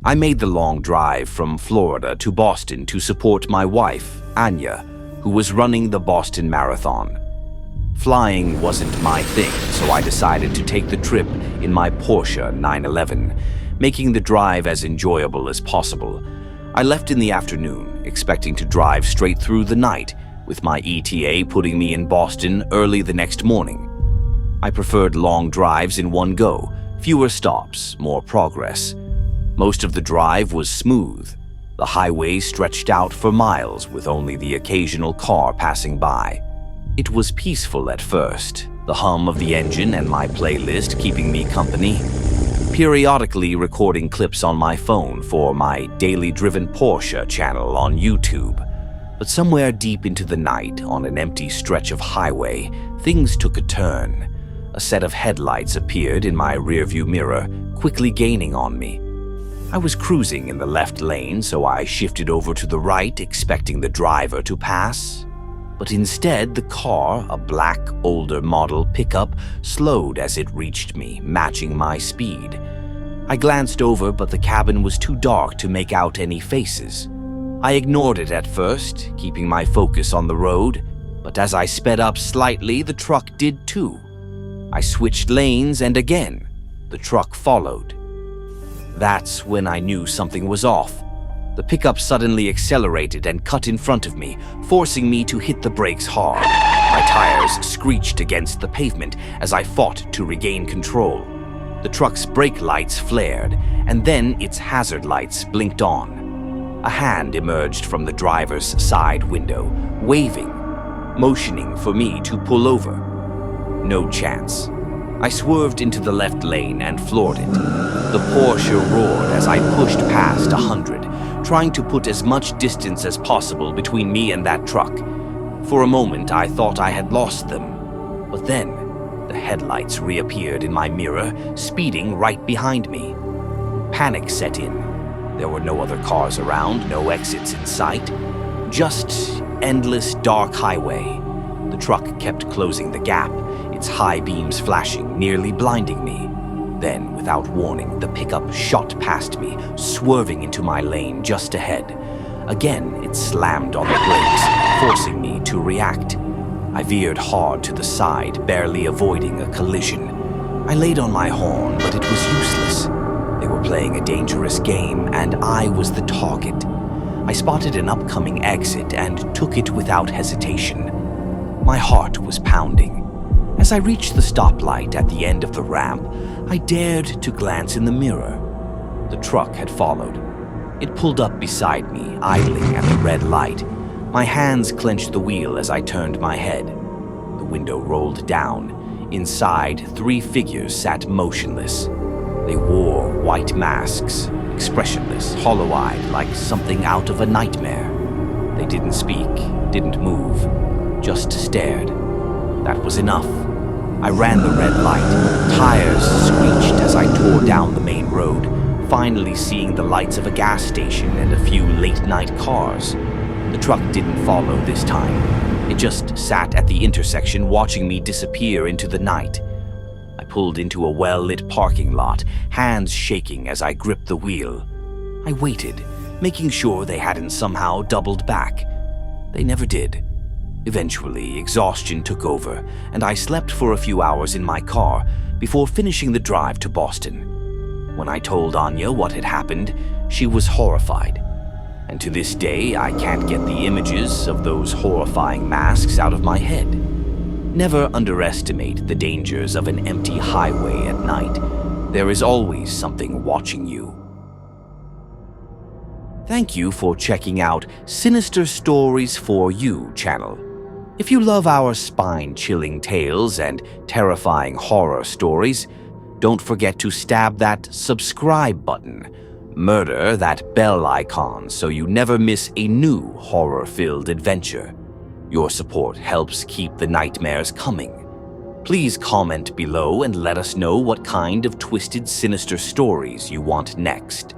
I made the long drive from Florida to Boston to support my wife, Anya, who was running the Boston Marathon. Flying wasn't my thing, so I decided to take the trip in my Porsche 911, making the drive as enjoyable as possible. I left in the afternoon, expecting to drive straight through the night, with my ETA putting me in Boston early the next morning. I preferred long drives in one go, fewer stops, more progress. Most of the drive was smooth. The highway stretched out for miles with only the occasional car passing by. It was peaceful at first, the hum of the engine and my playlist keeping me company, periodically recording clips on my phone for my Daily Driven Porsche channel on YouTube. But somewhere deep into the night, on an empty stretch of highway, things took a turn. A set of headlights appeared in my rearview mirror, quickly gaining on me. I was cruising in the left lane, so I shifted over to the right, expecting the driver to pass. But instead, the car, a black, older model pickup, slowed as it reached me, matching my speed. I glanced over, but the cabin was too dark to make out any faces. I ignored it at first, keeping my focus on the road, but as I sped up slightly, the truck did too. I switched lanes, and again, the truck followed. That's when I knew something was off. The pickup suddenly accelerated and cut in front of me, forcing me to hit the brakes hard. My tires screeched against the pavement as I fought to regain control. The truck's brake lights flared, and then its hazard lights blinked on. A hand emerged from the driver's side window, waving, motioning for me to pull over. No chance. I swerved into the left lane and floored it. The Porsche roared as I pushed past 100, trying to put as much distance as possible between me and that truck. For a moment, I thought I had lost them. But then, the headlights reappeared in my mirror, speeding right behind me. Panic set in. There were no other cars around, no exits in sight. Just endless dark highway. The truck kept closing the gap, its high beams flashing, nearly blinding me. Then, without warning, the pickup shot past me, swerving into my lane just ahead. Again, it slammed on the brakes, forcing me to react. I veered hard to the side, barely avoiding a collision. I laid on my horn, but it was useless. They were playing a dangerous game, and I was the target. I spotted an upcoming exit and took it without hesitation. My heart was pounding. As I reached the stoplight at the end of the ramp, I dared to glance in the mirror. The truck had followed. It pulled up beside me, idling at the red light. My hands clenched the wheel as I turned my head. The window rolled down. Inside, 3 figures sat motionless. They wore white masks, expressionless, hollow-eyed, like something out of a nightmare. They didn't speak, didn't move, just stared. That was enough. I ran the red light. Tires screeched as I tore down the main road, finally seeing the lights of a gas station and a few late-night cars. The truck didn't follow this time. It just sat at the intersection watching me disappear into the night. I pulled into a well-lit parking lot, hands shaking as I gripped the wheel. I waited, making sure they hadn't somehow doubled back. They never did. Eventually, exhaustion took over, and I slept for a few hours in my car before finishing the drive to Boston. When I told Anya what had happened, she was horrified. And to this day, I can't get the images of those horrifying masks out of my head. Never underestimate the dangers of an empty highway at night. There is always something watching you. Thank you for checking out Sinister Stories for You channel. If you love our spine-chilling tales and terrifying horror stories, don't forget to stab that subscribe button. Murder that bell icon so you never miss a new horror-filled adventure. Your support helps keep the nightmares coming. Please comment below and let us know what kind of twisted, sinister stories you want next.